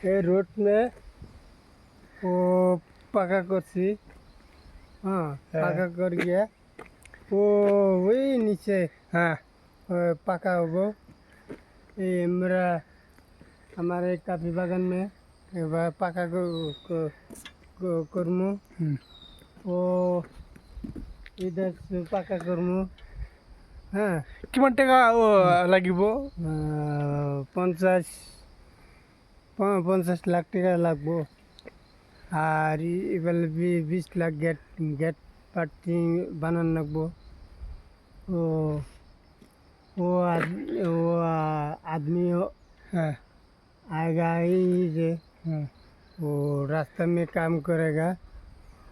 এই रोड में वो पका करছি हाँ पका कर गया वो वही नीचे হ্যাঁ पका होगा ये मेरा हमारे काफी बागान में पका करमु হুম। वो इधर से पका करमु हाँ কিমান টাকা লাগিব 50 লাখ টাকা লাগবো আর এবার 20 লাখ গেট পার্টি বানান লাগবো ও आदमी হ্যাঁ आएगा ही जे হুম। वो रास्ते में काम करेगा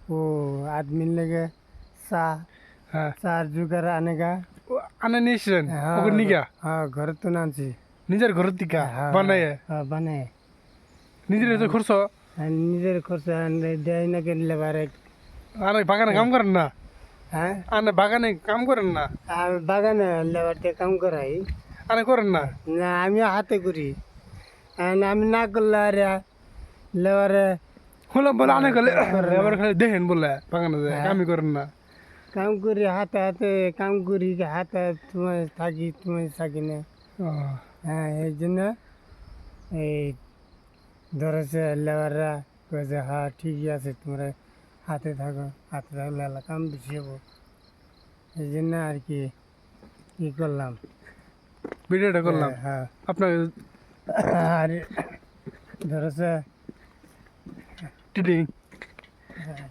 वो आदमी लगे सा হ্যাঁ सार जुगार आने का আনে নিয়েছিলেন ওকে নিগা हाँ घर तो नाची নিজের ঘরের দিকা हाँ বানায় हाँ बनाए নিজের এত খরচ নিজের খরচা দেয় না কেন লেবারে আনে বাগানে কাম করেন না হ্যাঁ আনে বাগানে কাম করেন না আমি বাগানে লেবারতে কাম করাই আনে করেন না না আমি হাতে করি আর আমি না করলে আর লেবারে হলো বলে আনে গেলে এবার খালি দেখেন বলে বাগানে যায় কামই করেন না কাম করি হাতে হাতে কাম করি হাতে তোমার থাকি না ও, হ্যাঁ এই জন্য এই ধরেছে লেবাররা কয়েছে হ্যাঁ ঠিকই আছে তোমরা হাতে থাকো হাতে থাকলে এলা কাম বেশি হবো এই জন্য আর কি করলাম ভিডিওটা করলাম হ্যাঁ আপনাকে আর ধরেছে টিটিং হ্যাঁ